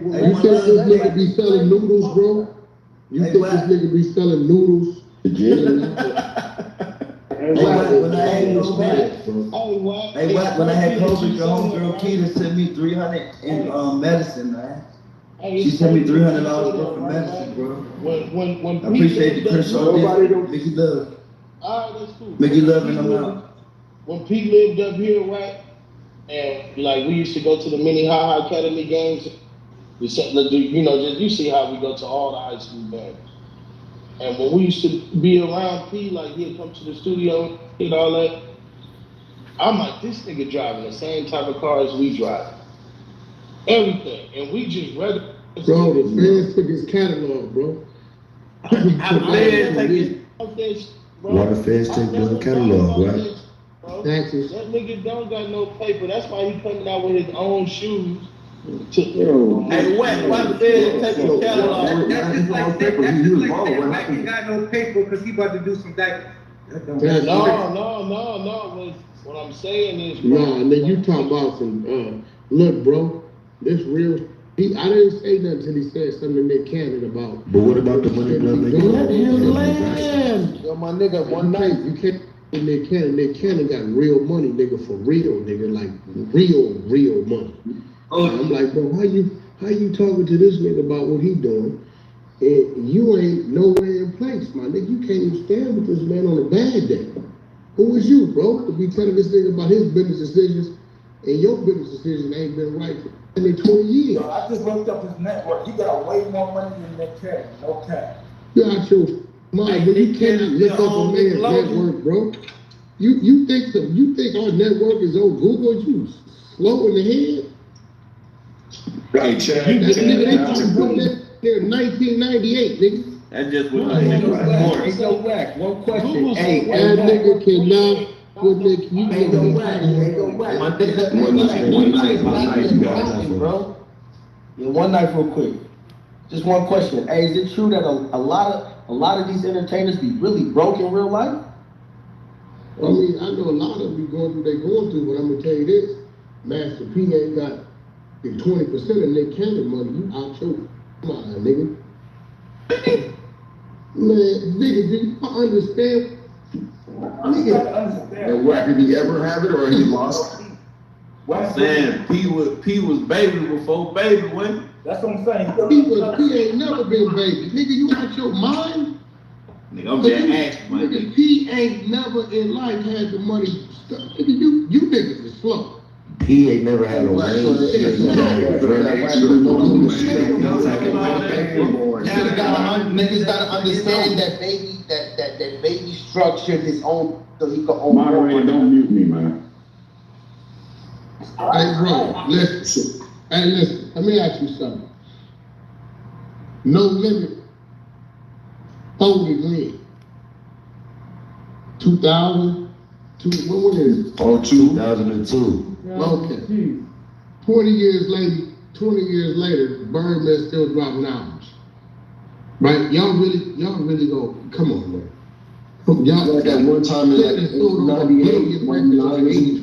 You think this nigga be selling noodles, bro? You think this nigga be selling noodles? When I had COVID, your homegirl Keita sent me 300 in medicine, man. She sent me $300 worth of medicine, bro. When I appreciate the Chris Mickey Love. Alright, that's cool. Mickey Love and I'm out. When Pete lived up here, right? And like we used to go to the mini high academy games. We said, you know, just you see how we go to all the high school games. And when we used to be around P, like he'd come to the studio and all that, I'm like, this nigga driving the same type of car as we drive. Everything. And we just read it. Bro, the fans took his catalog, bro. How the fans take it? Why the fans take the catalog, right? Taxes. That nigga don't got no paper. That's why he coming out with his own shoes. Hey, why the fans take your catalog? Wack ain't got no paper because he about to do some diapers. No. What I'm saying is, bro. Nah, and then you talk about some, look, bro, this real. I didn't say nothing until he said something to Nick Cannon about. But what about the money glove? Let him land. Yo, my nigga, one night you can't. Nick Cannon got real money, nigga, for real, nigga, like real money. I'm like, bro, how you talking to this nigga about what he doing? And you ain't nowhere in place, my nigga. You can't even stand with this man on a bad day. Who is you, bro, to be telling this nigga about his business decisions and your business decisions ain't been right for 20 years? Yo, I just looked up his network. He got way more money than Nick Cannon. No cap. You out your mind, but you cannot look up a man's network, bro. You think our network is on Google? You slow in the head? Right, Chad. That nigga, they talking about that there in 1998, nigga. That just was like Hey, yo, Wack, one question. Hey, that nigga cannot put Nick, you Hey, yo, Wack, One night, you got it, bro. Yeah, one night real quick. Just one question. Hey, is it true that a lot of these entertainers be really broke in real life? I mean, I know a lot of them be going through what they going through, but I'm gonna tell you this, Master P ain't got 20% of Nick Cannon money. You out your mind, nigga. Man, nigga, do you understand? Nigga, And Wack, did he ever have it or he lost? I'm saying P was baby before baby went. That's what I'm saying. P ain't never been baby. Nigga, you out your mind? Nigga, I'm just asking, my nigga. P ain't never in life had the money. Nigga, you niggas is slow. He ain't never had a Niggas gotta understand that baby structured his own so he could own. Moderator, don't mute me, man. Hey, bro, listen. Hey, listen. Let me ask you something. No Limit. Holy League. 2000. When is it? Oh, 2002. Okay. 20 years later, Birdman still dropping albums. Right? Y'all really go, come on, man. Y'all like that one time in like 98,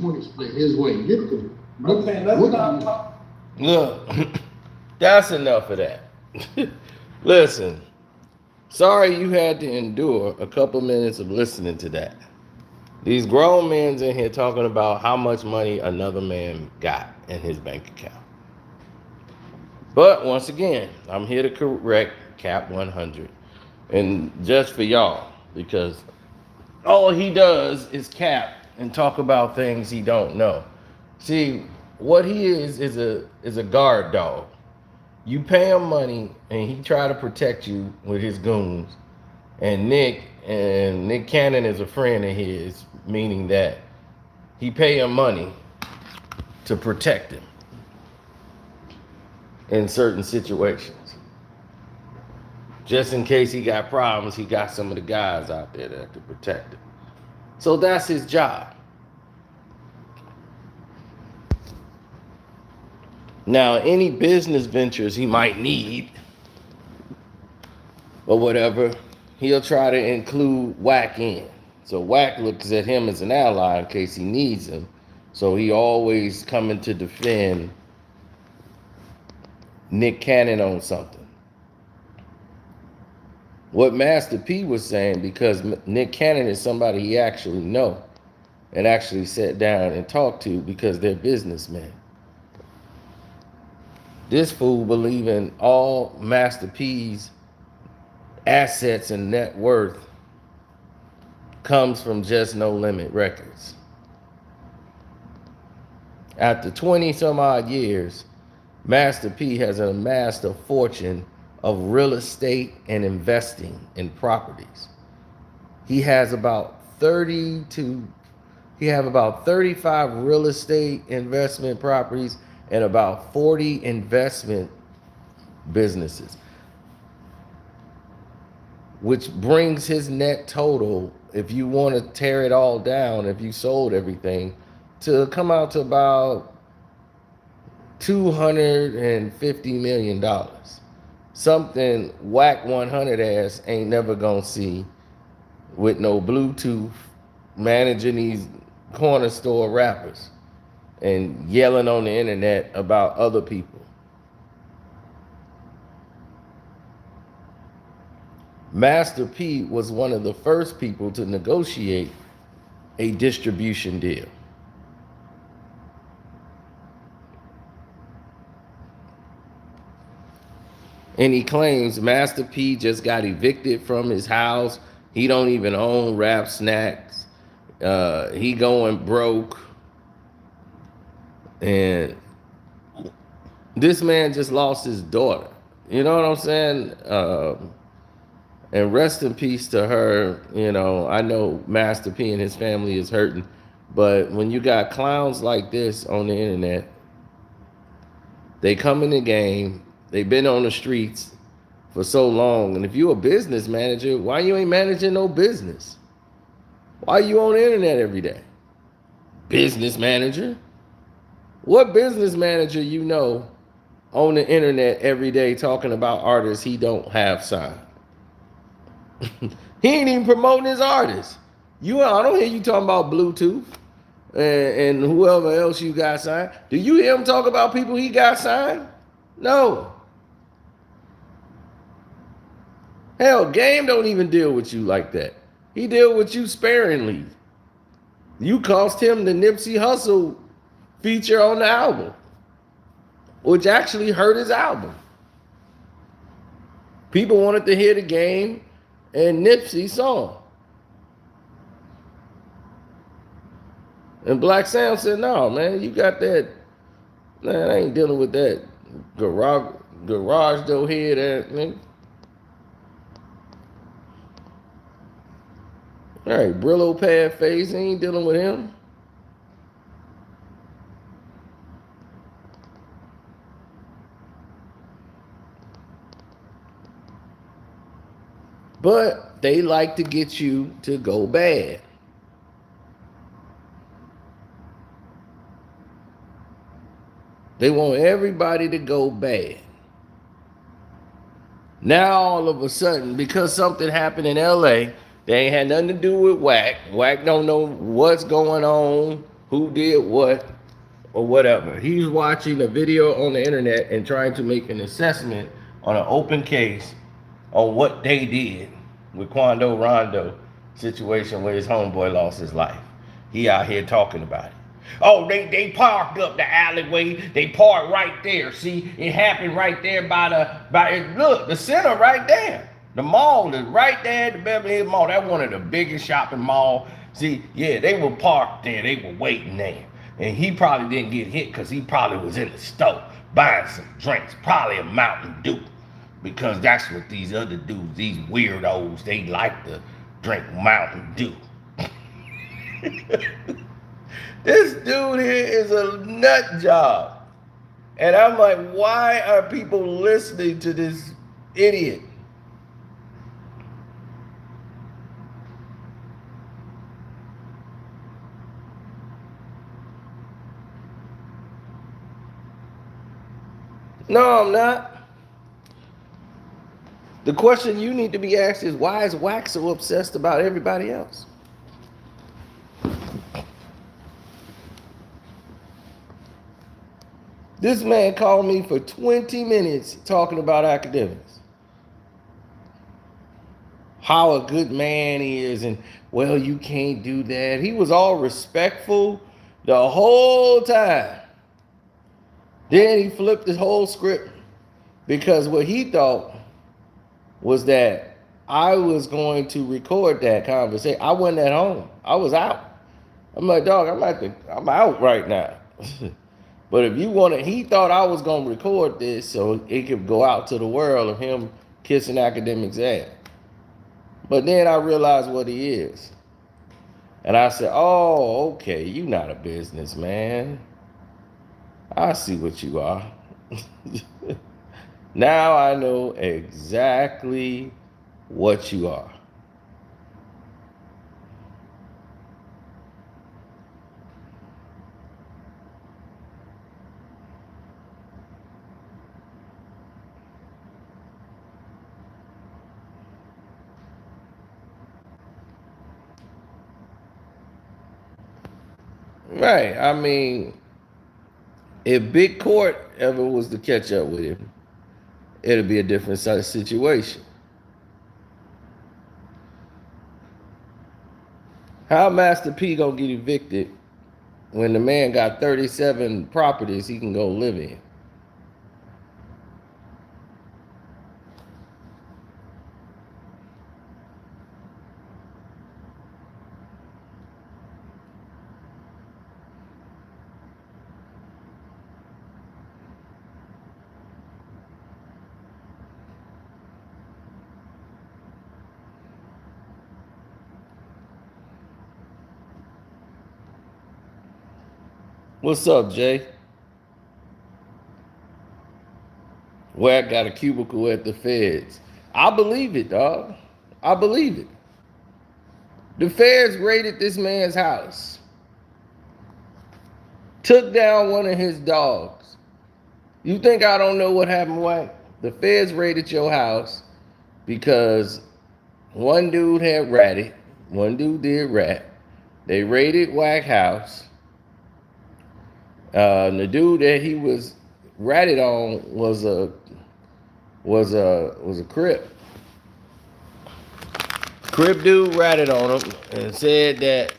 80-20 split his way. Get the Look, that's enough of that. Listen, sorry you had to endure a couple minutes of listening to that. These grown men's in here talking about how much money another man got in his bank account. But once again, I'm here to correct Cap 100. And just for y'all, because all he does is cap and talk about things he don't know. See, what he is a guard dog. You pay him money and he try to protect you with his goons. And Nick Cannon is a friend of his, meaning that he pay him money to protect him in certain situations. Just in case he got problems, he got some of the guys out there that could protect him. So that's his job. Now, any business ventures he might need or whatever, he'll try to include Wack in. So Wack looks at him as an ally in case he needs him. So he always coming to defend Nick Cannon on something. What Master P was saying, because Nick Cannon is somebody he actually know and actually sat down and talked to because they're businessmen. This fool believing all Master P's assets and net worth comes from Just No Limit Records. After 20 some odd years, Master P has amassed a fortune of real estate and investing in properties. He has about 35 real estate investment properties and about 40 investment businesses, which brings his net total, if you want to tear it all down, if you sold everything, to come out to about $250 million. Something Wack 100 ass ain't never gonna see with no Bluetooth managing these corner store rappers and yelling on the internet about other people. Master P was one of the first people to negotiate a distribution deal. And he claims Master P just got evicted from his house. He don't even own Rap Snacks. He going broke. And this man just lost his daughter. You know what I'm saying? And rest in peace to her. You know, I know Master P and his family is hurting. But when you got clowns like this on the internet, they come in the game. They've been on the streets for so long. And if you're a business manager, why you ain't managing no business? Why you on the internet every day? Business manager? What business manager you know on the internet every day talking about artists he don't have signed? He ain't even promoting his artists. I don't hear you talking about Bluetooth and whoever else you got signed. Do you hear him talk about people he got signed? No. Hell, Game don't even deal with you like that. He deal with you sparingly. You cost him the Nipsey Hussle feature on the album, which actually hurt his album. People wanted to hear the Game and Nipsey song. And Black Sam said, no, man, you got that. Man, I ain't dealing with that garage door head ass nigga. All right, Brillo pad face, ain't dealing with him. But they like to get you to go bad. They want everybody to go bad. Now all of a sudden, because something happened in LA, they ain't had nothing to do with Wack. Wack don't know what's going on, who did what, or whatever. He's watching a video on the internet and trying to make an assessment on an open case on what they did with Quando Rondo situation where his homeboy lost his life. He out here talking about it. Oh, they parked up the alleyway. They parked right there. See, it happened right there look, the center right there. The mall is right there at the Beverly Hills Mall. That's one of the biggest shopping malls. See, yeah, they were parked there. They were waiting there. And he probably didn't get hit because he probably was in the store buying some drinks, probably a Mountain Dew. Because that's what these other dudes, these weirdos, they like to drink Mountain Dew. This dude here is a nut job. And I'm like, why are people listening to this idiot? No, I'm not. The question you need to be asked is, why is Wack so obsessed about everybody else? This man called me for 20 minutes talking about academics. How a good man he is, and well, you can't do that. He was all respectful the whole time. Then he flipped his whole script because what he thought was that I was going to record that conversation. I wasn't at home. I was out. I'm like, dog, I'm out right now. But if you want to, he thought I was going to record this so it could go out to the world of him kissing academics' ass. But then I realized what he is. And I said, oh, okay, you not a businessman. I see what you are. Now I know exactly what you are. Right. I mean, if Big Court ever was to catch up with him, it'll be a different situation. How Master P gonna get evicted when the man got 37 properties he can go live in? What's up, Jay? Wack got a cubicle at the feds. I believe it, dog. I believe it. The feds raided this man's house. Took down one of his dogs. You think I don't know what happened, Wack? The feds raided your house because one dude had ratted. One dude did rat. They raided Wack house. The dude that he was ratted on was a Crip. Crip dude ratted on him and said that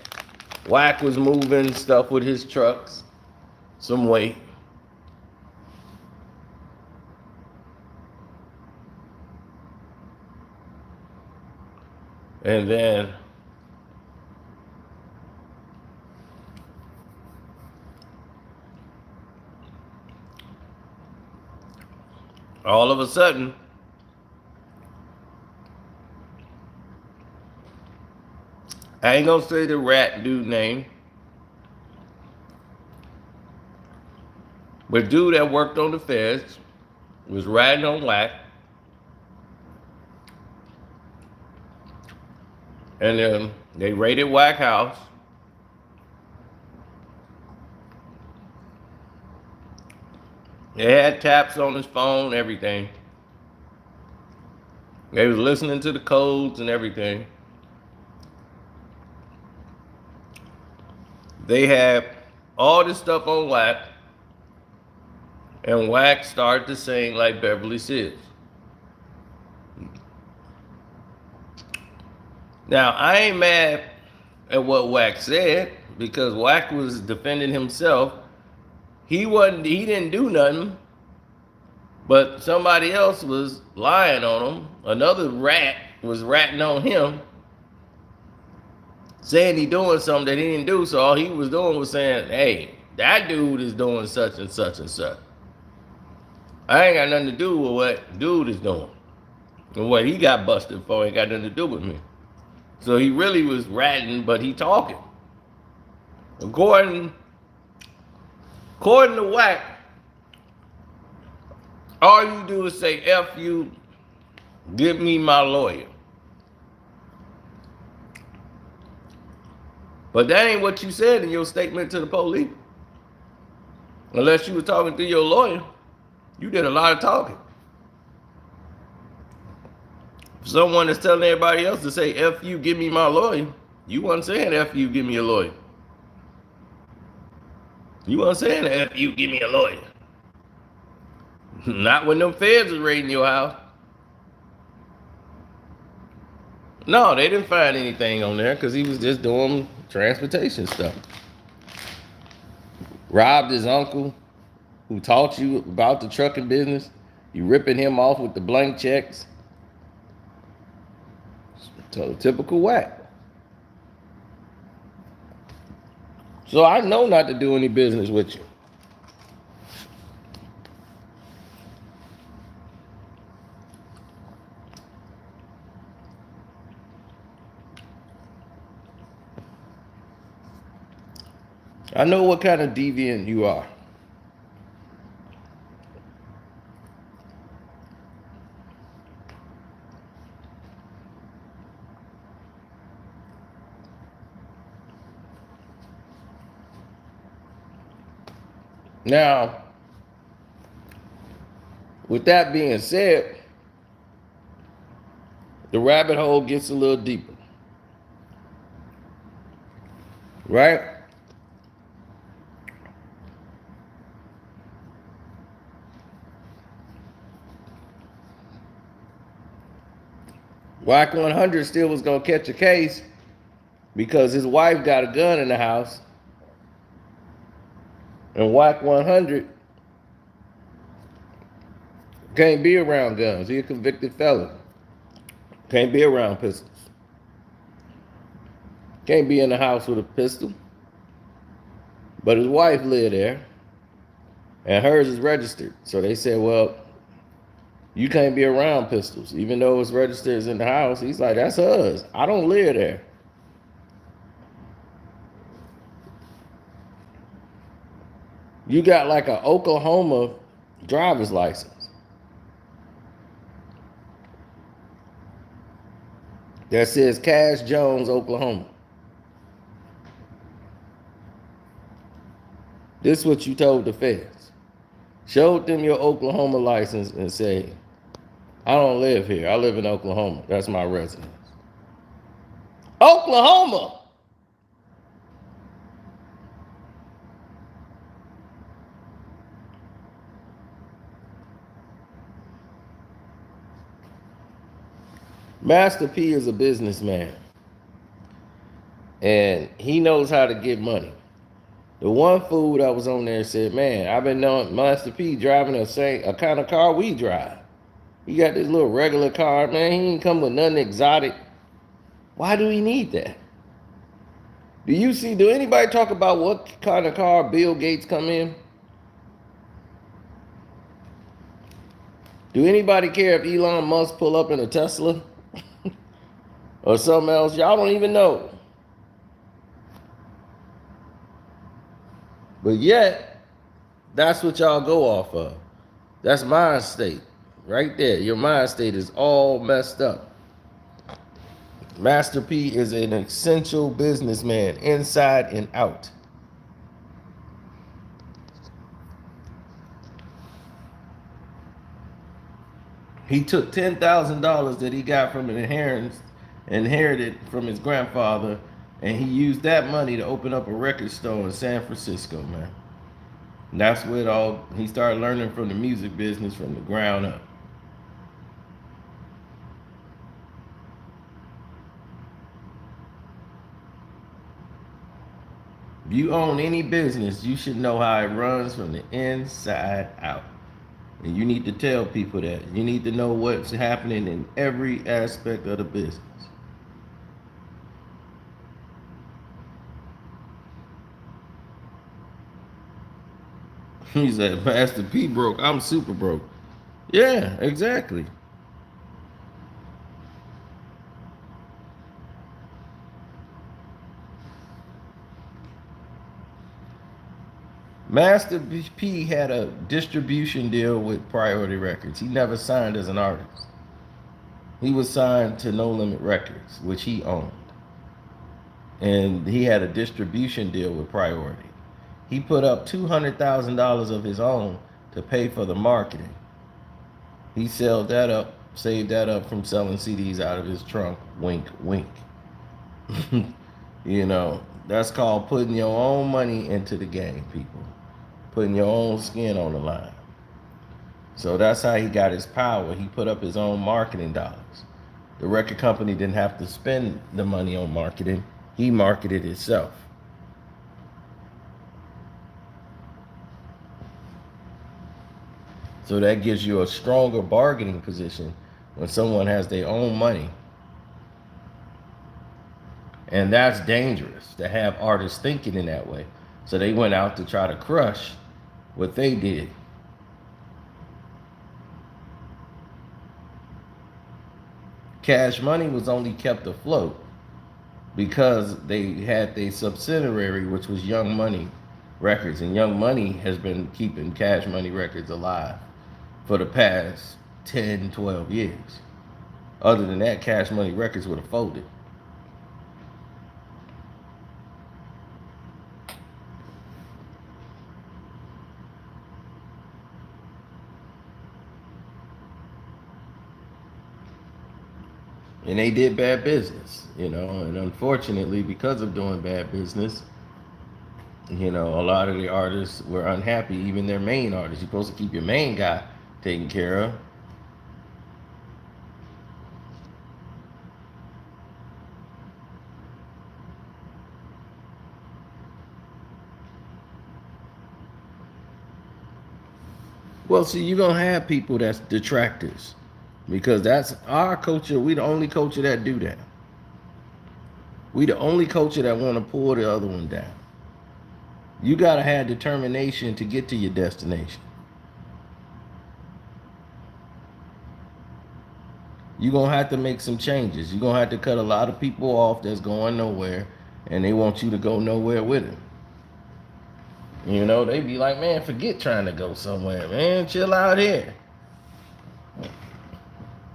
Wack was moving stuff with his trucks some weight. And then all of a sudden, I ain't gonna say the rat dude name, but dude that worked on the feds was riding on Wack, and then they raided Wack house. They had taps on his phone, everything. They was listening to the codes and everything. They had all this stuff on Wack, and Wack started to sing like Beverly Hills. Now, I ain't mad at what Wack said because Wack was defending himself. He didn't do nothing, but somebody else was lying on him. Another rat was ratting on him, saying he doing something that he didn't do. So all he was doing was saying, hey, that dude is doing such and such and such. I ain't got nothing to do with what dude is doing. And what he got busted for ain't got nothing to do with me. So he really was ratting, but he talking. According to Wack, all you do is say, F you, give me my lawyer. But that ain't what you said in your statement to the police. Unless you were talking to your lawyer, you did a lot of talking. If someone is telling everybody else to say, F you, give me my lawyer, you wasn't saying F you, give me a lawyer. You wasn't saying F you, give me a lawyer. Not when them feds are raiding your house. No, they didn't find anything on there because he was just doing transportation stuff. Robbed his uncle who taught you about the trucking business. You ripping him off with the blank checks. So typical whack. So I know not to do any business with you. I know what kind of deviant you are. Now, with that being said, the rabbit hole gets a little deeper. Right? Wack 100 still was going to catch a case because his wife got a gun in the house. And Wack 100 can't be around guns. He a convicted felon. Can't be around pistols. Can't be in the house with a pistol. But his wife lived there. And hers is registered. So they said, well, you can't be around pistols. Even though it's registered in the house. He's like, that's hers. I don't live there. You got like an Oklahoma driver's license that says Cash Jones, Oklahoma. This is what you told the feds. Showed them your Oklahoma license and say, I don't live here. I live in Oklahoma. That's my residence. Oklahoma! Master P is a businessman. And he knows how to get money. The one fool that was on there said, man, I've been knowing Master P driving a kind of car we drive. He got this little regular car, man. He ain't come with nothing exotic. Why do he need that? Do anybody talk about what kind of car Bill Gates come in? Do anybody care if Elon Musk pull up in a Tesla? Or something else? Y'all don't even know. But yet, that's what y'all go off of. That's mind state. Right there. Your mind state is all messed up. Master P is an essential businessman, inside and out. He took $10,000 that he got from an inherited from his grandfather, and he used that money to open up a record store in San Francisco, man. And that's where he started learning from the music business from the ground up. If you own any business, you should know how it runs from the inside out. And you need to tell people that. You need to know what's happening in every aspect of the business. He said, Master P broke, I'm super broke. Yeah, exactly. Master P had a distribution deal with Priority Records. He never signed as an artist. He was signed to No Limit Records, which he owned. And he had a distribution deal with Priority. He put up $200,000 of his own to pay for the marketing. He saved that up from selling CDs out of his trunk. Wink, wink. You know, that's called putting your own money into the game, people. Putting your own skin on the line. So that's how he got his power. He put up his own marketing dollars. The record company didn't have to spend the money on marketing. He marketed himself. So that gives you a stronger bargaining position when someone has their own money. And that's dangerous to have artists thinking in that way. So they went out to try to crush what they did. Cash Money was only kept afloat because they had their subsidiary, which was Young Money Records. And Young Money has been keeping Cash Money Records alive for the past 10, 12 years. Other than that, Cash Money Records would have folded. And they did bad business, and unfortunately, because of doing bad business, a lot of the artists were unhappy, even their main artists. You're supposed to keep your main guy taken care of. Well, see, you're going to have people that's detractors. Because that's our culture. We the only culture that do that. We the only culture that want to pull the other one down. You got to have determination to get to your destination. You're going to have to make some changes. You're going to have to cut a lot of people off that's going nowhere, and they want you to go nowhere with them. They be like, man, forget trying to go somewhere, man. Chill out here.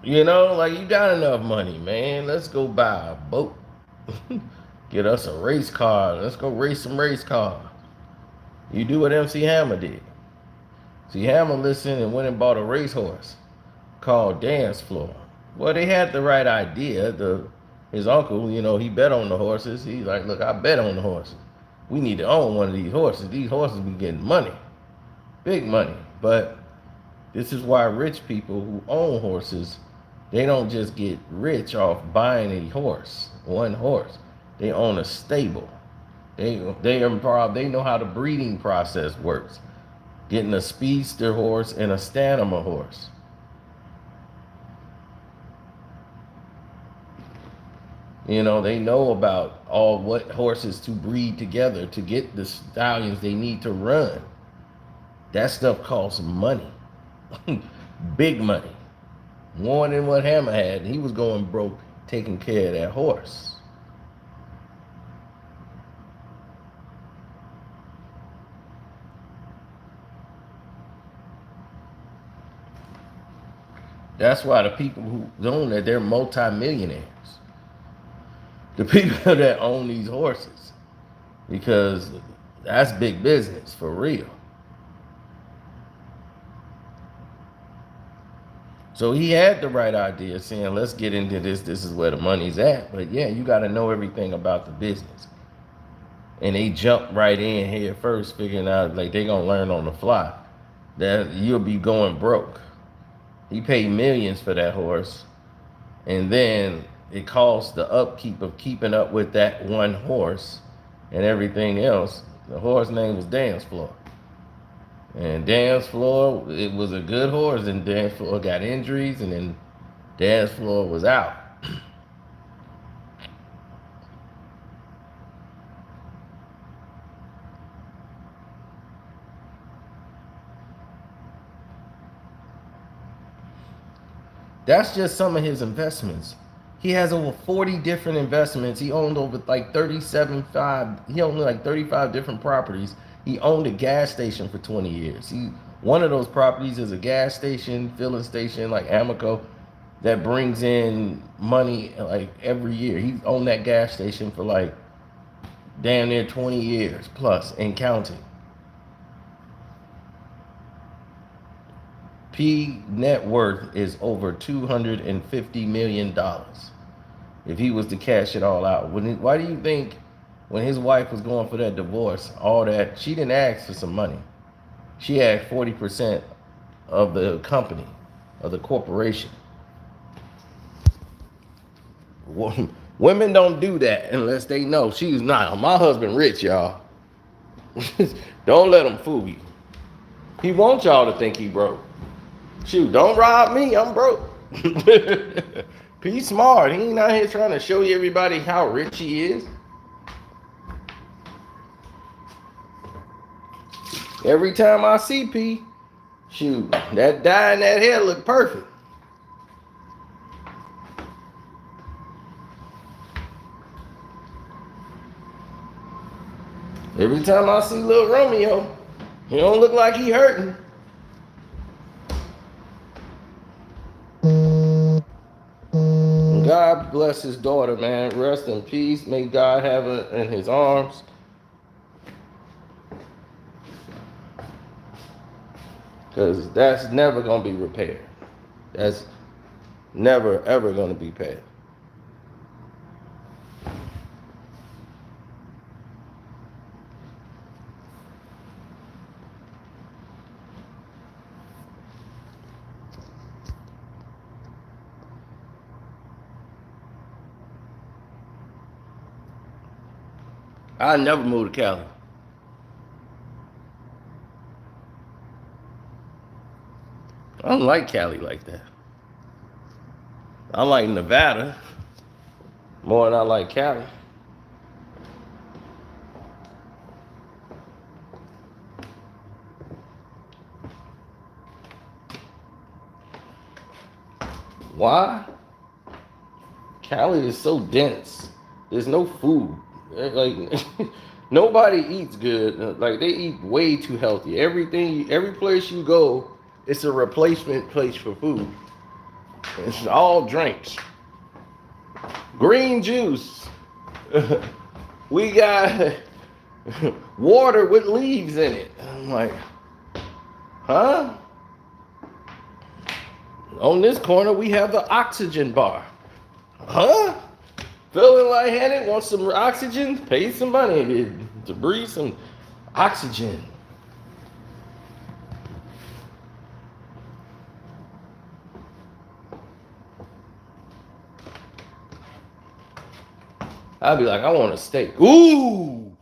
You got enough money, man. Let's go buy a boat. Get us a race car. Let's go race some race cars. You do what MC Hammer did. See, Hammer listened and went and bought a racehorse called Dance Floor. Well, they had the right idea. His uncle, he bet on the horses. He's like, look, I bet on the horses. We need to own one of these horses. These horses be getting money. Big money. But this is why rich people who own horses, they don't just get rich off buying a horse, one horse. They own a stable. They know how the breeding process works. Getting a speedster horse and a stamina horse. They know about what horses to breed together to get the stallions they need to run. That stuff costs money. Big money. More than what Hammer had. He was going broke taking care of that horse. That's why the people who own that, they're multimillionaires. The people that own these horses. Because that's big business, for real. So he had the right idea, saying, let's get into this. This is where the money's at. But yeah, you got to know everything about the business. And they jump right in here first, figuring out like they're going to learn on the fly. That you'll be going broke. He paid millions for that horse. And then it costs the upkeep of keeping up with that one horse and everything else. The horse name was Dance Floor. And Dance Floor, it was a good horse, and Dance Floor got injuries, and then Dance Floor was out. That's just some of his investments. He has over 40 different investments. He owned over like 35 different properties. He owned a gas station for 20 years. One of those properties is a gas station, filling station like Amoco that brings in money like every year. He owned that gas station for like damn near 20 years plus and counting. P net worth is over $250 million. If he was to cash it all out. Why do you think when his wife was going for that divorce, all that, she didn't ask for some money. She asked 40% of the company, of the corporation. Women don't do that unless they know she's not. My husband rich, y'all. Don't let him fool you. He wants y'all to think he broke. Shoot, don't rob me. I'm broke. He's smart. He ain't out here trying to show you everybody how rich he is. Every time I see P, shoot, that dye in that hair look perfect. Every time I see little Romeo, he don't look like he hurting. God bless his daughter, man. Rest in peace. May God have her in his arms. Because that's never going to be repaired. That's never, ever going to be paid. I never moved to Cali. I don't like Cali like that. I like Nevada more than I like Cali. Why? Cali is so dense. There's no food. Like nobody eats good. Like they eat way too healthy. Every place you go, it's a replacement place for food. It's all drinks. Green juice. We got water with leaves in it. I'm like, huh? On this corner, we have the oxygen bar. Huh? Feeling lightheaded? Want some oxygen? Pay some money to breathe some oxygen. I'd be like, I want a steak. Ooh!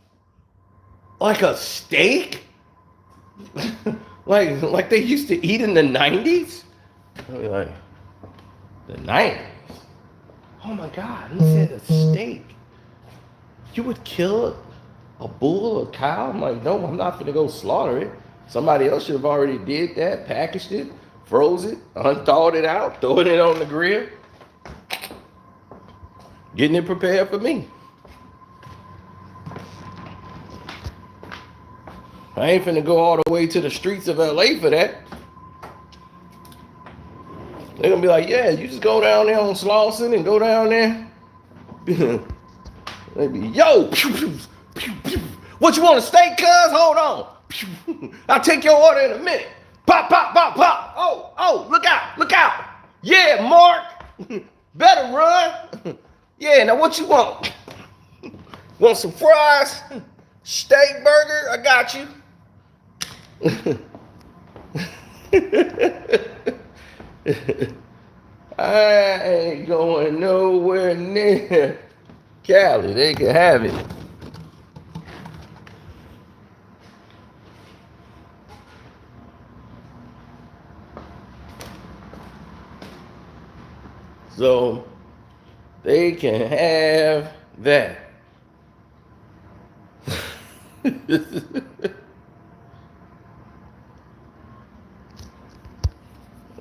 Like a steak? like they used to eat in the 90s? I'd be like, the 90s? Oh my God, he said a steak. You would kill a bull or a cow? I'm like, no, I'm not gonna go slaughter it. Somebody else should have already did that, packaged it, froze it, unthawed it out, throwing it on the grill. Getting it prepared for me. I ain't finna go all the way to the streets of LA for that. They're gonna be like, yeah, you just go down there on Slauson and go down there. They be, yo, what you want, a steak, cuz? Hold on. I'll take your order in a minute. Pop, pop, pop, pop. Oh, look out, look out. Yeah, Mark. Better run. Yeah, now what you want? Want some fries? Steak burger? I got you. I ain't going nowhere near Cali. They can have it. So they can have that.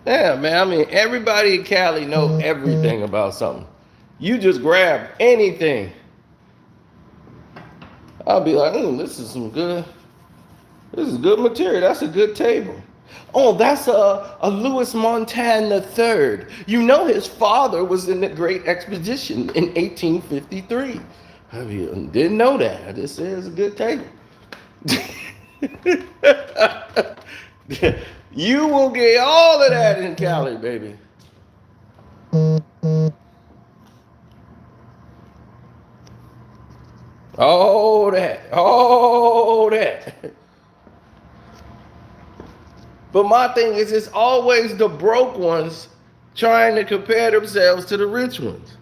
Yeah, man. I mean, everybody in Cali know everything about something. You just grab anything. I'll be like, this is good material. That's a good table. Oh, that's a Louis Montaigne III. You know his father was in the Great Expedition in 1853. I mean, didn't know that. I just said it's a good table. You will get all of that in Cali, baby. All that. But my thing is, it's always the broke ones trying to compare themselves to the rich ones.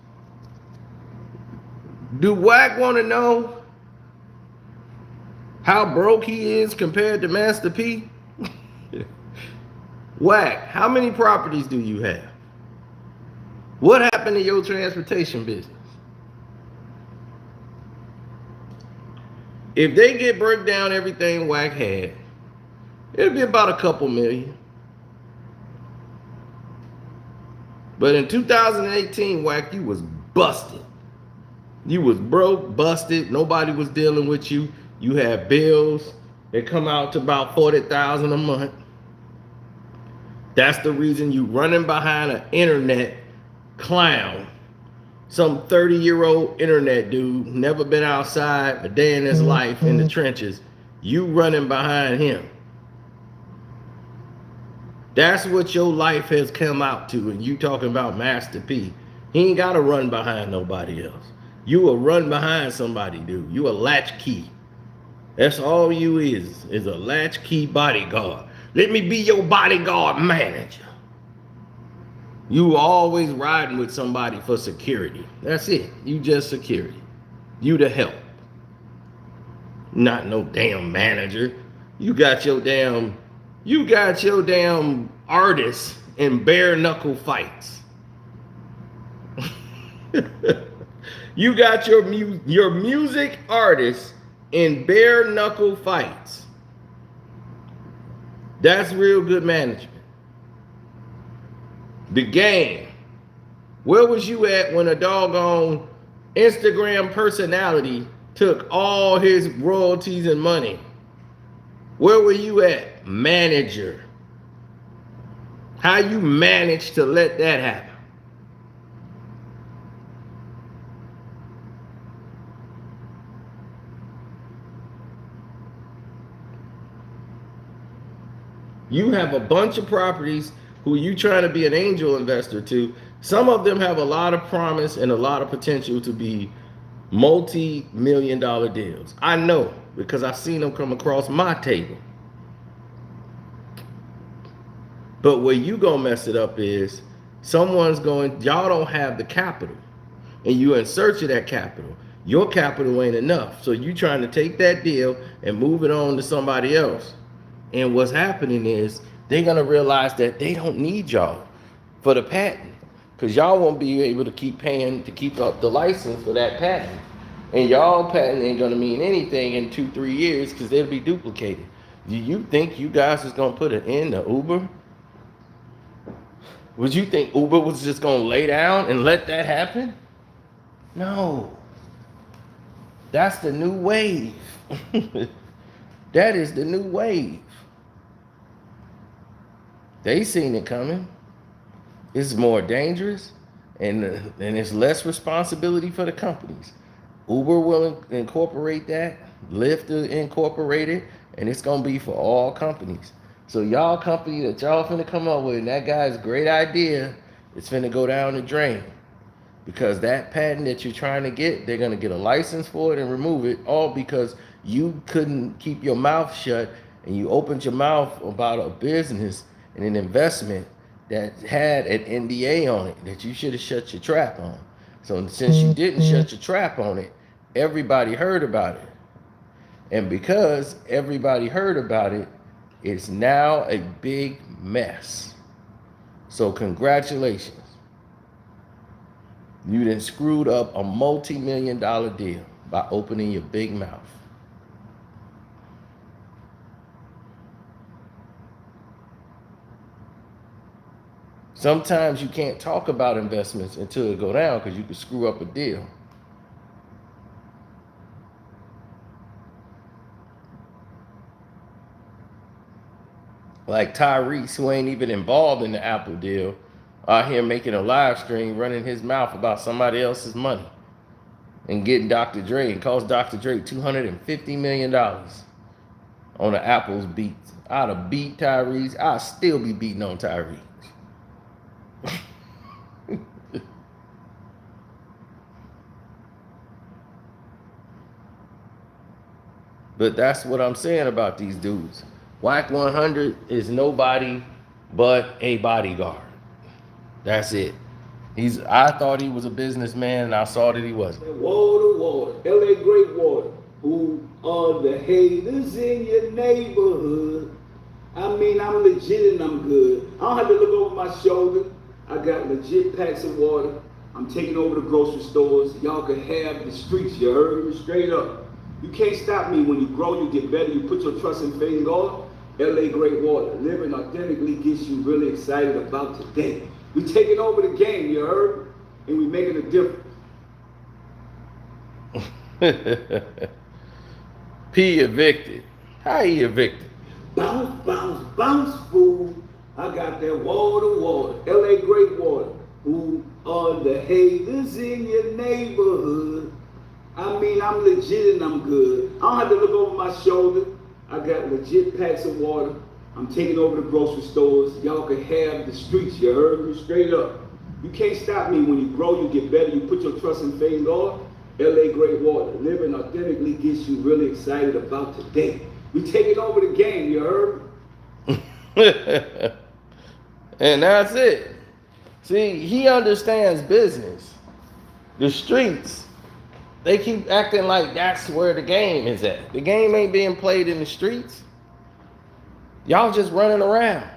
Do Wack want to know how broke he is compared to Master P? Wack, how many properties do you have? What happened to your transportation business? If they get break down everything Wack had, it'd be about a couple million. But in 2018, Wack, you was busted. You was broke, busted. Nobody was dealing with you. You had bills that come out to about $40,000 a month. That's the reason you running behind an internet clown, some 30-year-old internet dude, never been outside a day in his life in the trenches. You running behind him. That's what your life has come out to, and you talking about Master P. He ain't got to run behind nobody else. You will run behind somebody, dude. You a latchkey. That's all you is a latchkey bodyguard. Let me be your bodyguard manager. You always riding with somebody for security. That's it. You just security. You the help. Not no damn manager. You got your damn artists in bare knuckle fights. You got your music artists in bare knuckle fights. That's real good management. The game. Where was you at when a doggone Instagram personality took all his royalties and money? Where were you at, manager? How you managed to let that happen? You have a bunch of properties who you trying to be an angel investor to. Some of them have a lot of promise and a lot of potential to be multi-million-dollar deals. I know because I've seen them come across my table. But where you gonna mess it up is y'all don't have the capital, and you in search of that capital. Your capital ain't enough, so you trying to take that deal and move it on to somebody else. And what's happening is they're gonna realize that they don't need y'all for the patent, because y'all won't be able to keep paying to keep up the license for that patent. And y'all patent ain't gonna mean anything in 2-3 years because they'll be duplicated. Do you think you guys is gonna put an end to Uber? Would you think Uber was just gonna lay down and let that happen? No. That's the new wave. That is the new wave. They seen it coming. It's more dangerous, and it's less responsibility for the companies. Uber will incorporate that, Lyft will incorporate it, and it's gonna be for all companies. So y'all company that y'all finna come up with, and that guy's great idea, it's finna go down the drain. Because that patent that you're trying to get, they're gonna get a license for it and remove it, all because you couldn't keep your mouth shut and you opened your mouth about a business and an investment that had an NDA on it that you should have shut your trap on. So since you didn't shut your trap on it, everybody heard about it. And because everybody heard about it, it's now a big mess. So congratulations. You done screwed up a multi-million-dollar deal by opening your big mouth. Sometimes you can't talk about investments until it go down because you can screw up a deal. Like Tyrese, who ain't even involved in the Apple deal, out here making a live stream, running his mouth about somebody else's money and getting Dr. Dre, and cost Dr. Dre $250 million on the Apple's beats. I'd have beat Tyrese. I'd still be beating on Tyrese. But that's what I'm saying about these dudes. Wack 100 is nobody but a bodyguard. That's it. I thought he was a businessman, and I saw that he wasn't. Water, LA Great Water. Who are the haters in your neighborhood? I mean, I'm legit and I'm good. I don't have to look over my shoulder. I got legit packs of water. I'm taking over the grocery stores. Y'all can have the streets. You heard me straight up. You can't stop me. When you grow, you get better. You put your trust and faith in God. LA Great Water. Living authentically gets you really excited about today. We taking over the game, you heard? And we making a difference. P evicted. How he evicted? Bounce, bounce, bounce, fool. I got that water. LA Great Water. Who are the haters in your neighborhood? I mean, I'm legit and I'm good. I don't have to look over my shoulder. I got legit packs of water. I'm taking over the grocery stores. Y'all can have the streets. You heard me straight up. You can't stop me. When you grow, you get better. You put your trust and faith in God. LA Great Water. Living authentically gets you really excited about today. We taking over the game. You heard? And that's it. See, he understands business. The streets, they keep acting like that's where the game is at. The game ain't being played in the streets. Y'all just running around.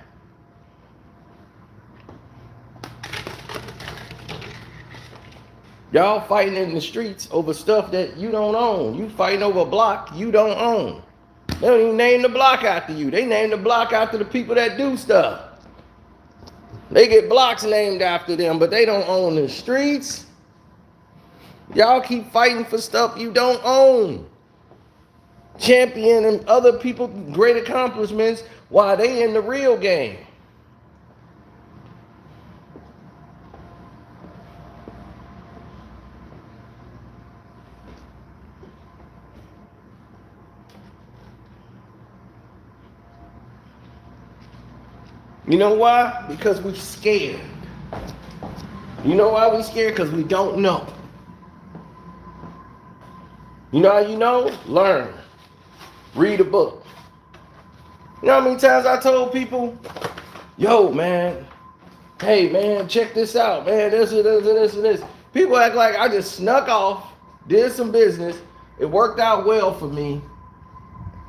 Y'all fighting in the streets over stuff that you don't own. You fighting over a block you don't own. They don't even name the block after you. They name the block after the people that do stuff. They get blocks named after them, but they don't own the streets. Y'all keep fighting for stuff you don't own. Championing other people's great accomplishments while they in the real game. You know why? Because we're scared. You know why we're scared? Because we don't know. You know how you know? Learn. Read a book. You know how many times I told people, yo, man, hey, man, check this out, man, this and this and this and this. People act like I just snuck off, did some business, it worked out well for me,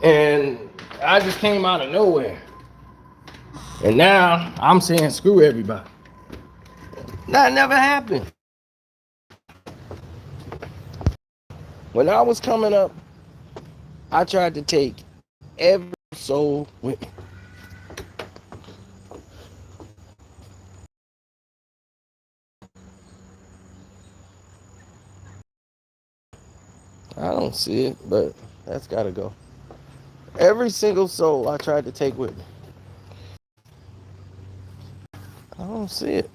and I just came out of nowhere. And now I'm saying screw everybody. That never happened. When I was coming up, I tried to take every soul with me. I don't see it, but that's gotta go. Every single soul I tried to take with me. I don't see it.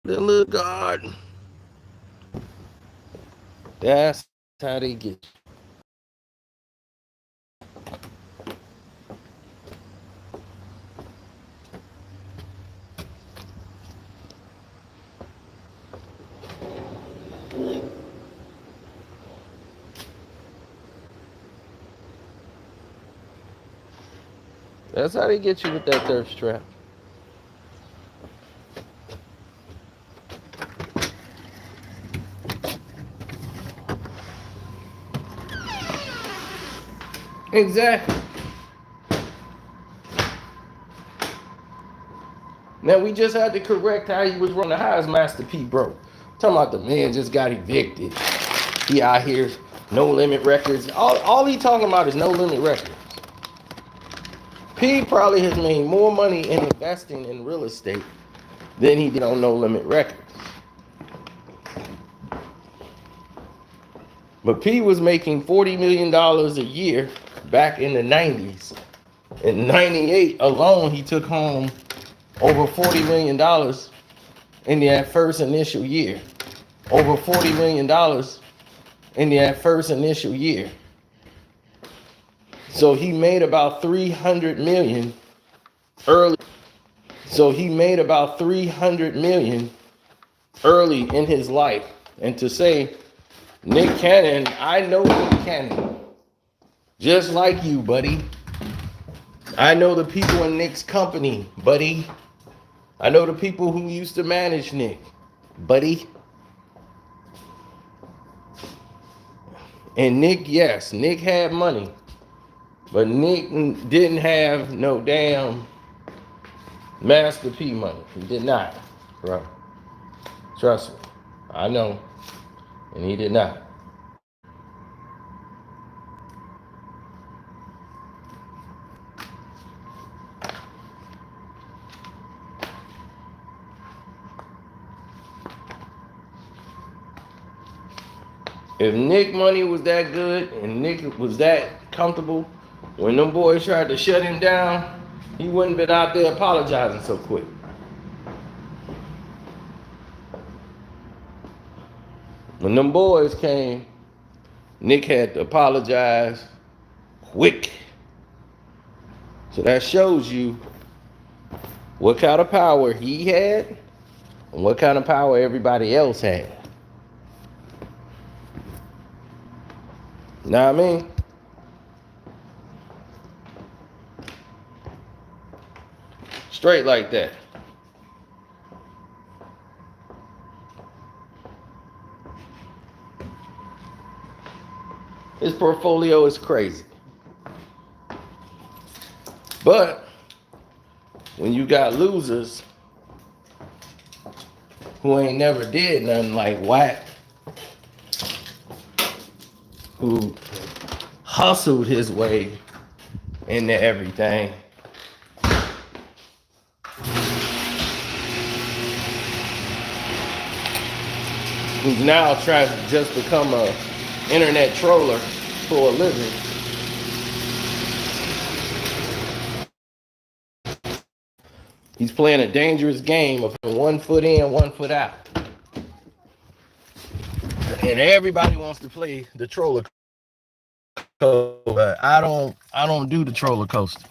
The little God. That's how they get you. That's how they get you with that thirst trap. Exactly. Now we just had to correct how he was running. How is Master P broke? Talking about the man just got evicted. He out here, no limit records. All he talking about is no limit records. P probably has made more money in investing in real estate than he did on no limit records. But P was making $40 million a year back in the 90s. In 98 alone, he took home over $40 million in that first initial year. Over $40 million in that first initial year. So he made about $300 million early. So he made about $300 million early in his life. And to say Nick Cannon, I know Nick Cannon. Just like you, buddy. I know the people in Nick's company, buddy. I know the people who used to manage Nick, buddy. And Nick, yes, Nick had money. But Nick didn't have no damn Master P money. He did not, bro. Trust me. I know. And he did not. If Nick money was that good and Nick was that comfortable, when them boys tried to shut him down, he wouldn't been out there apologizing so quick. When them boys came, Nick had to apologize quick. So that shows you what kind of power he had and what kind of power everybody else had. Know what I mean? Straight like that. His portfolio is crazy. But when you got losers who ain't never did nothing like Wack, who hustled his way into everything, who's now trying to just become a internet troller for a living. He's playing a dangerous game of 1 foot in, 1 foot out. And everybody wants to play the troller coaster, but I don't do the troller coaster.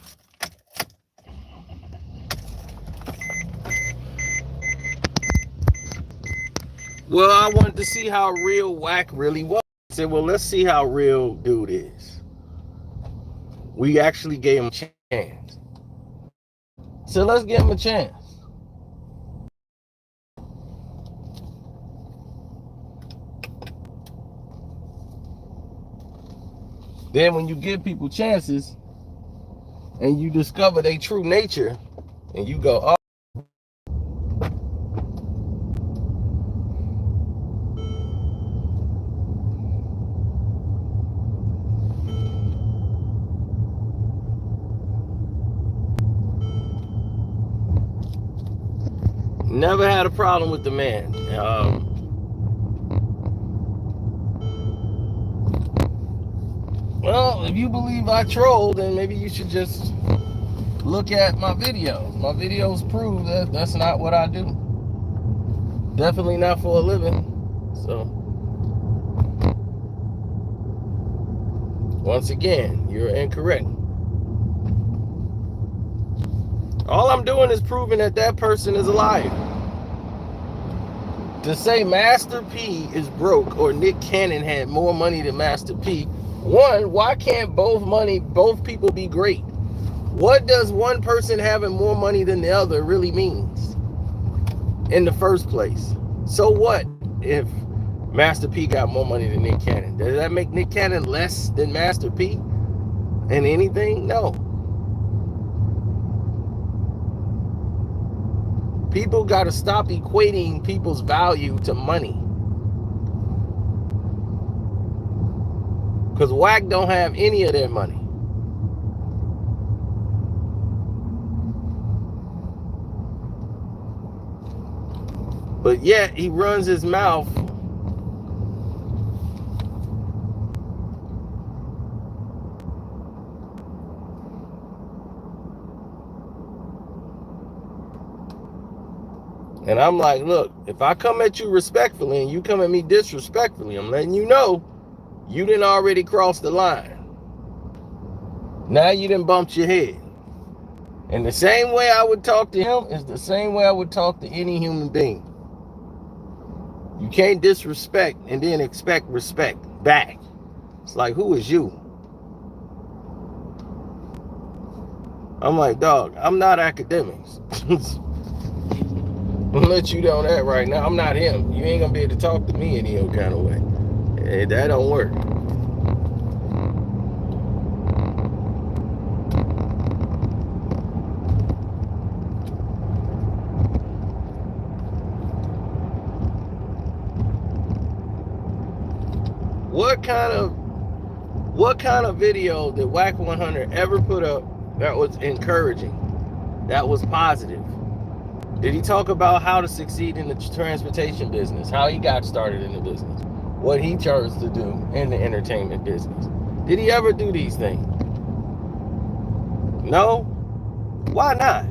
Well, I wanted to see how real Wack really was. I said, well, let's see how real dude is. We actually gave him a chance. So let's give him a chance. Then when you give people chances and you discover their true nature and you go, oh, never had a problem with the man. Well, if you believe I troll, then maybe you should just look at my videos. My videos prove that that's not what I do. Definitely not for a living. So, once again, you're incorrect. All I'm doing is proving that that person is a liar. To say Master P is broke or Nick Cannon had more money than Master P, one, why can't both people be great? What does one person having more money than the other really means in the first place? So what if Master P got more money than Nick Cannon? Does that make Nick Cannon less than Master P in anything? No. People got to stop equating people's value to money. Because Wack don't have any of their money. But yet he runs his mouth and I'm like, look, if I come at you respectfully and you come at me disrespectfully, I'm letting you know you didn't already cross the line. Now you done bumped your head. And the same way I would talk to him is the same way I would talk to any human being. You can't disrespect and then expect respect back. It's like, who is you? I'm like, dog, I'm not academics. I'm gonna let you know that right now. I'm not him. You ain't gonna be able to talk to me any old kind of way. That don't work. What kind of video did Wack 100 ever put up that was encouraging, that was positive? Did he talk about how to succeed in the transportation business, how he got started in the business, what he chose to do in the entertainment business? Did he ever do these things? No? Why not?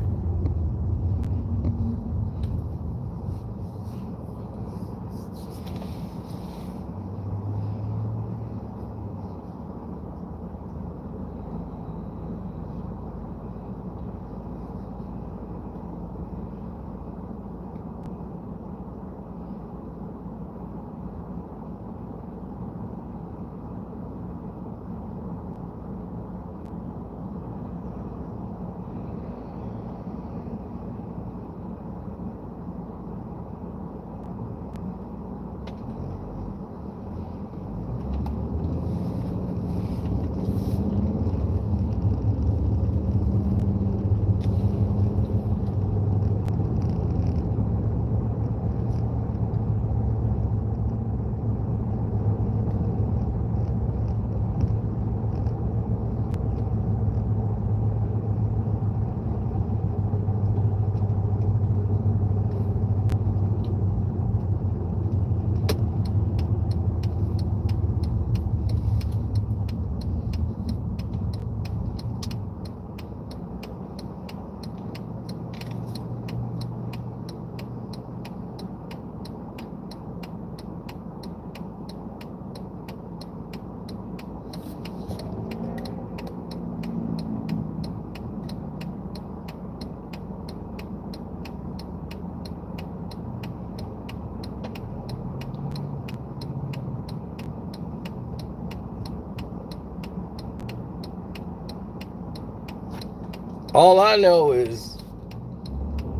All I know is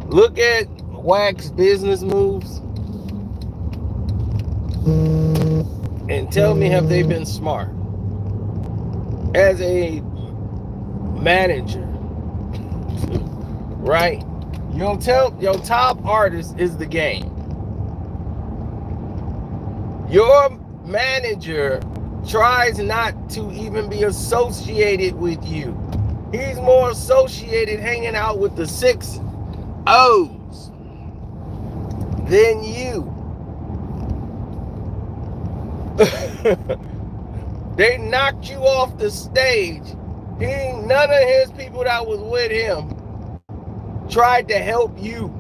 look at Wack's business moves and tell me, have they been smart? As a manager, right? Your top artist is the game. Your manager tries not to even be associated with you. He's more associated hanging out with the 6 O's than you. They knocked you off the stage. None of his people that was with him tried to help you.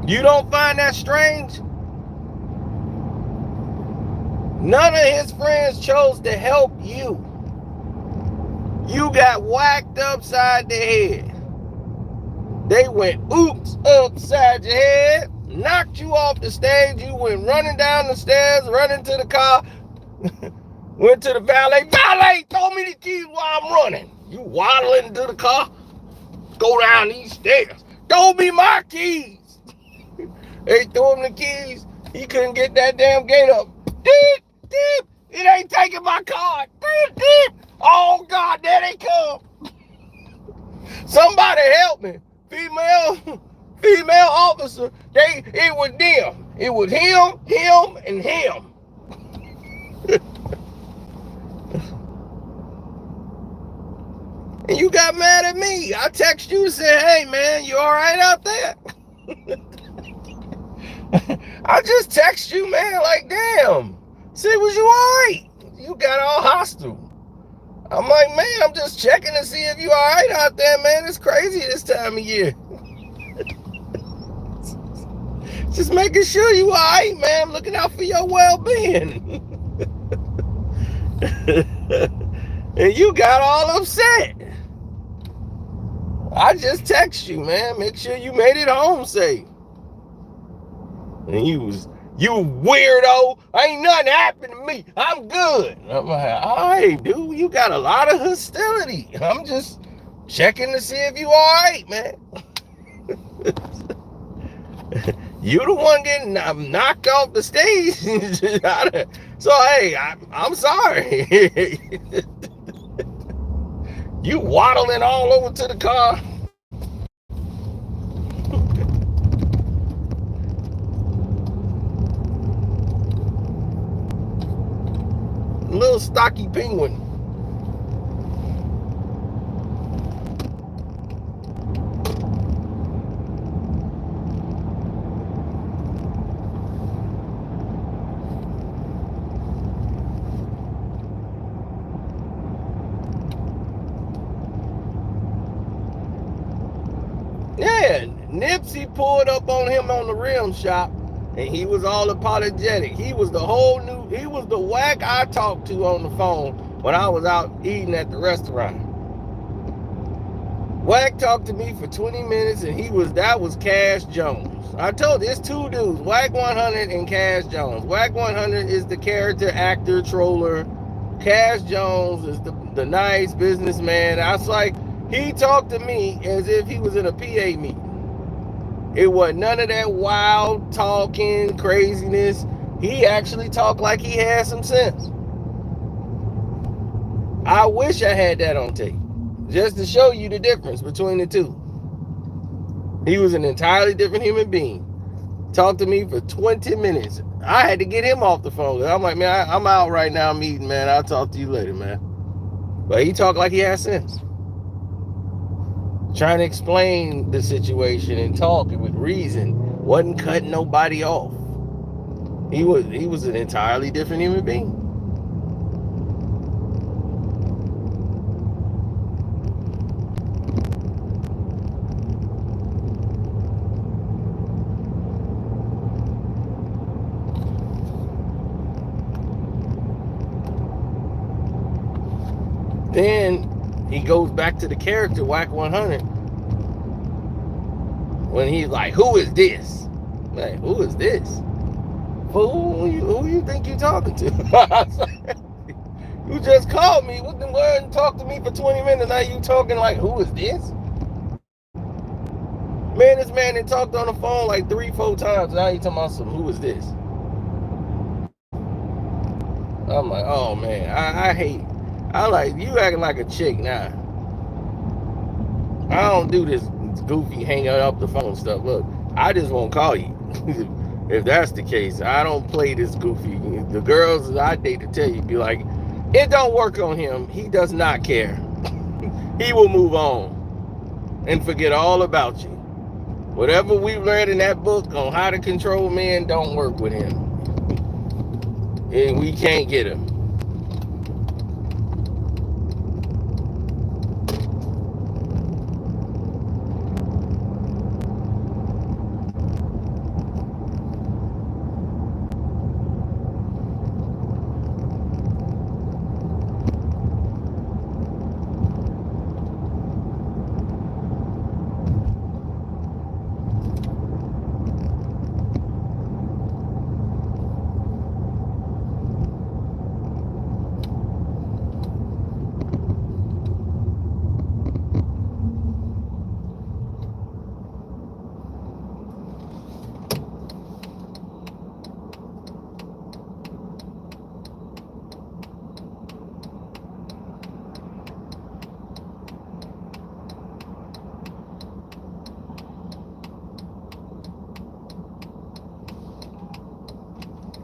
You don't find that strange? None of his friends chose to help you. You got whacked upside the head. They went oops upside your head, knocked you off the stage. You went running down the stairs, running to the car, went to the valet. Valet, throw me the keys while I'm running. You waddling to the car, go down these stairs. Throw me my keys. They threw him the keys. He couldn't get that damn gate up. Deep. It ain't taking my card. Deep. Oh God, there they come. Somebody help me. Female officer. It was them. It was him, and him. And you got mad at me. I text you and said, hey man, you all right out there? I just text you, man, like damn. See, was you all right? You got all hostile. I'm like, man, I'm just checking to see if you all right out there, man. It's crazy this time of year. Just making sure you all right, man. I'm looking out for your well-being. And you got all upset. I just text you, man. Make sure you made it home safe. And you weirdo. Ain't nothing happened to me. I'm good. I'm like, all right, dude, you got a lot of hostility. I'm just checking to see if you all right, man. You the one getting knocked off the stage. So, hey, I'm sorry. You waddling all over to the car. Little stocky penguin. Yeah, Nipsey pulled up on him on the rim shop, and he was all apologetic. He was the Wack I talked to on the phone when I was out eating at the restaurant. Wack talked to me for 20 minutes, and that was Cash Jones. I told you, it's two dudes, Wack 100 and Cash Jones. Wack 100 is the character, actor, troller. Cash Jones is the nice businessman. I was like, he talked to me as if he was in a PA meeting. It wasn't none of that wild talking, craziness. He actually talked like he had some sense. I wish I had that on tape, just to show you the difference between the two. He was an entirely different human being. Talked to me for 20 minutes. I had to get him off the phone. I'm like, man, I'm out right now, I'm eating, man. I'll talk to you later, man. But he talked like he had sense. Trying to explain the situation and talk with reason. Wasn't cutting nobody off. He was an entirely different human being. Then he goes back to the character Wack 100 when he's like, who is this? Like, who is this? Fool, who you think you talking to? You just called me with the word and talked to me for 20 minutes. Now you talking like, who is this? Man, this man had talked on the phone like 3-4 times. Now you talking about some, who is this? I'm like, oh man, I hate. I like, you acting like a chick now. I don't do this goofy hanging up the phone stuff. Look, I just won't call you. If that's the case, I don't play this goofy. The girls that I date to tell you, be like, it don't work on him. He does not care. He will move on and forget all about you. Whatever we've read in that book on how to control men don't work with him. And we can't get him.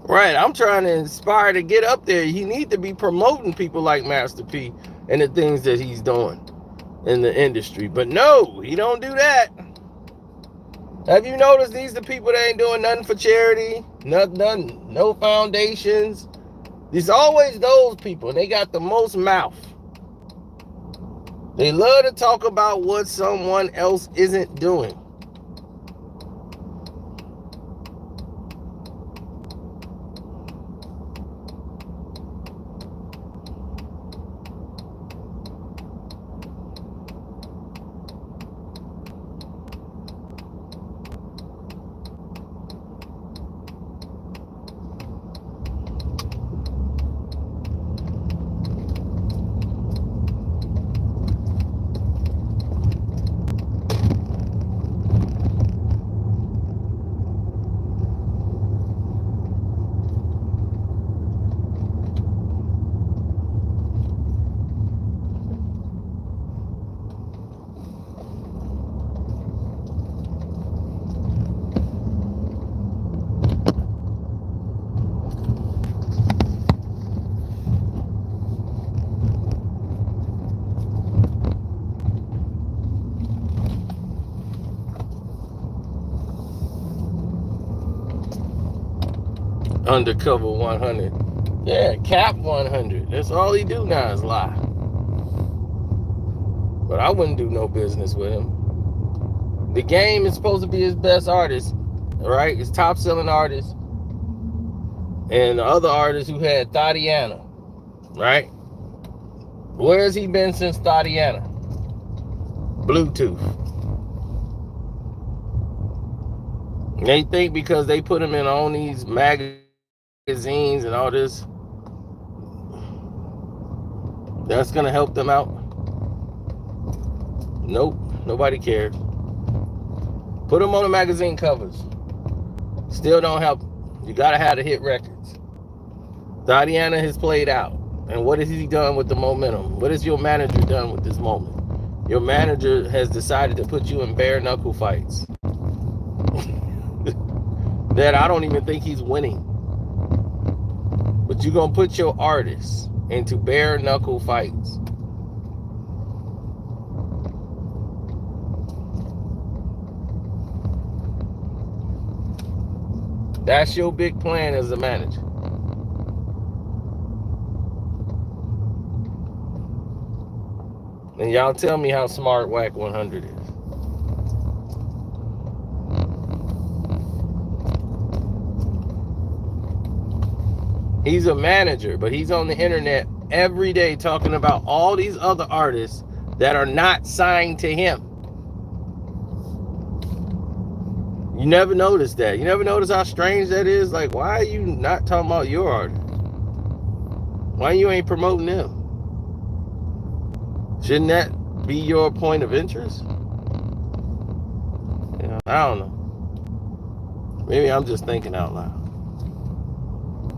Right, I'm trying to inspire to get up there. He need to be promoting people like Master P and the things that he's doing in the industry. But no, he don't do that. Have you noticed these are the people that ain't doing nothing for charity? Nothing, no foundations. It's always those people, and they got the most mouth. They love to talk about what someone else isn't doing. Undercover 100. Yeah, Cap 100. That's all he do now is lie. But I wouldn't do no business with him. The Game is supposed to be his best artist, right? His top selling artist. And the other artist who had Tatiana, right? Where has he been since Tatiana? Bluetooth. They think because they put him in on these magazines and all this, that's gonna help them out? Nope, nobody cared. Put him on the magazine covers. Still don't help him. You gotta have the hit records. Tatiana has played out. And what has he done with the momentum? What has your manager done with this moment? Your manager has decided to put you in bare knuckle fights that I don't even think he's winning. But you're gonna put your artists into bare knuckle fights. That's your big plan as a manager. And y'all tell me how smart Wack 100 is. He's a manager, but he's on the internet every day talking about all these other artists that are not signed to him. You never notice that. You never notice how strange that is? Like, why are you not talking about your artist? Why you ain't promoting them? Shouldn't that be your point of interest? You know, I don't know. Maybe I'm just thinking out loud.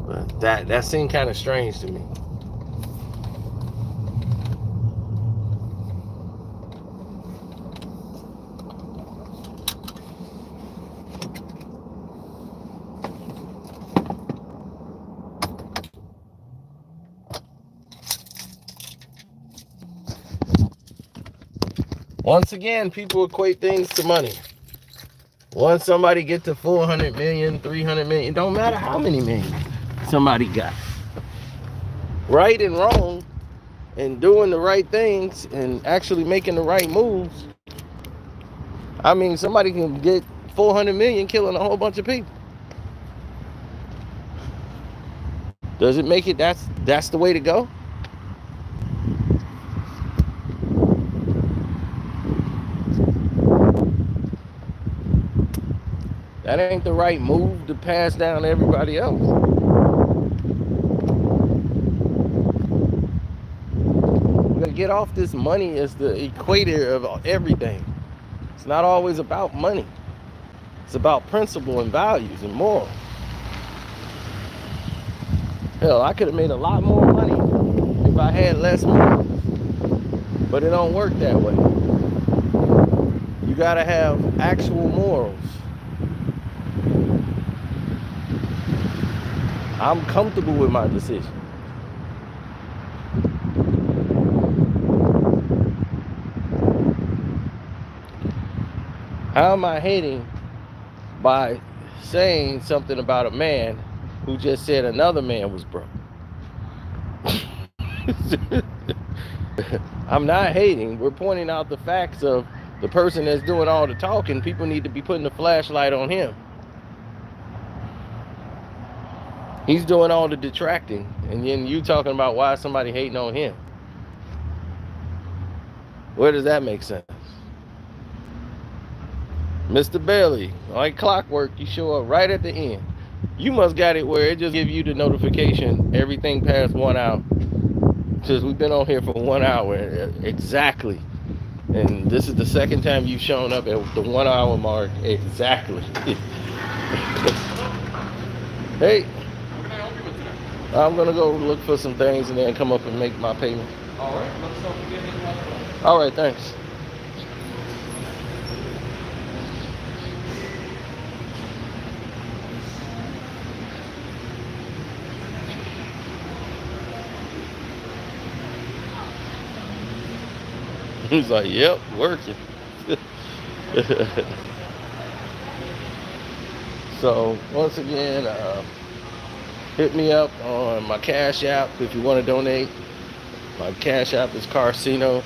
But that seemed kind of strange to me. Once again, people equate things to money. Once somebody get to 400 million, 300 million, it don't matter how many million somebody got. Right and wrong, and doing the right things and actually making the right moves. I mean, somebody can get 400 million killing a whole bunch of people. Does it make it that's the way to go? That ain't the right move to pass down to everybody else. We gotta get off this money as the equator of everything. It's not always about money. It's about principle and values and morals. Hell, I could have made a lot more money if I had less morals. But it don't work that way. You gotta have actual morals. I'm comfortable with my decision. How am I hating by saying something about a man who just said another man was broke? I'm not hating. We're pointing out the facts of the person that's doing all the talking. People need to be putting the flashlight on him. He's doing all the detracting, and then you talking about why somebody hating on him. Where does that make sense? Mr. Bailey, like clockwork, you show up right at the end. You must got it where it just give you the notification, everything past 1 hour. Because we've been on here for 1 hour, exactly. And this is the second time you've shown up at the 1 hour mark, exactly. Hey. I'm gonna go look for some things and then come up and make my payment. All right, let's don't forget him. All right, thanks. He's like, yep, working. So once again, hit me up on my Cash App if you want to donate. My Cash App is Carceno,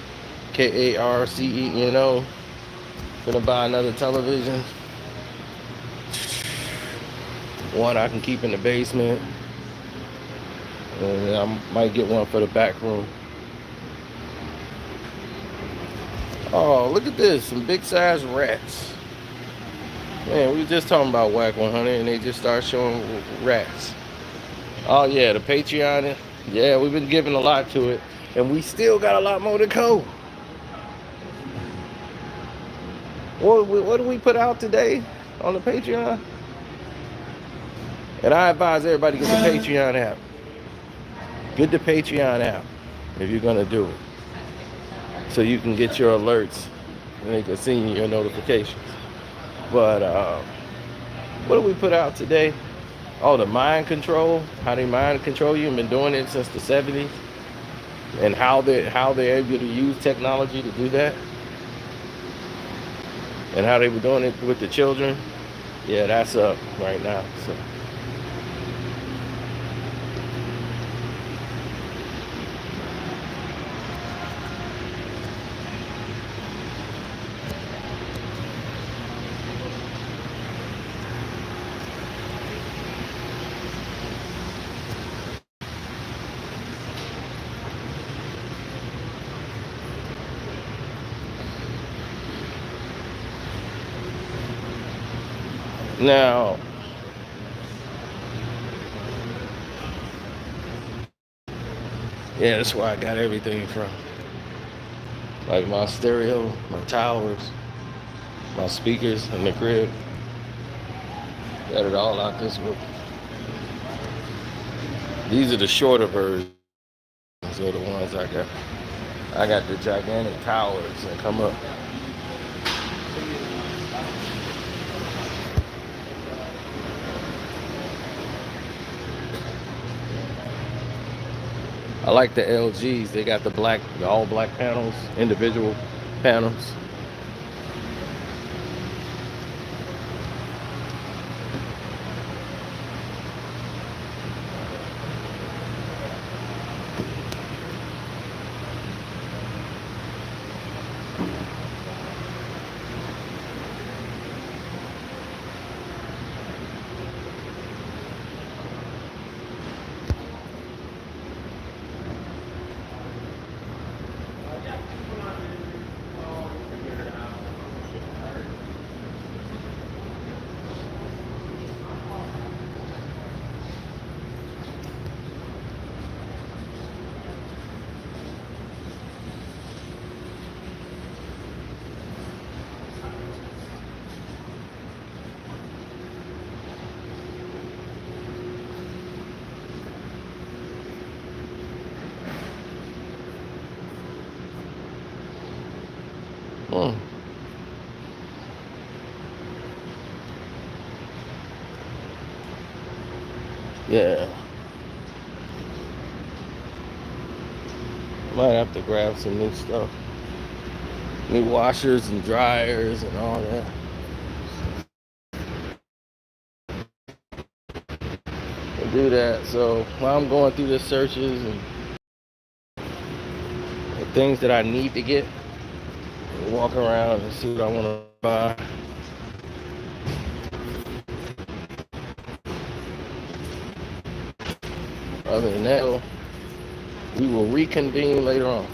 Karceno. Gonna buy another television. One I can keep in the basement. And I might get one for the back room. Oh, look at this. Some big size rats. Man, we were just talking about Wack 100 and they just started showing rats. Oh yeah, the Patreon. Yeah, we've been giving a lot to it. And we still got a lot more to go. What do we put out today on the Patreon? And I advise everybody to get the Patreon app. Get the Patreon app if you're gonna do it. So you can get your alerts and they can see your notifications. But what do we put out today? Oh, the mind control, how they mind control you, and been doing it since the 70s, and how they're able to use technology to do that, and how they were doing it with the children. Yeah, that's up right now. So. Now, yeah, that's where I got everything from. Like my stereo, my towers, my speakers in the crib. Got it all out this way. These are the shorter versions. These are the ones I got. I got the gigantic towers that come up. I like the LGs. They got the all black panels, individual panels. Yeah. Might have to grab some new stuff. New washers and dryers and all that. And do that. So while I'm going through the searches and the things that I need to get, I'll walk around and see what I want to buy. Other than that, we will reconvene later on.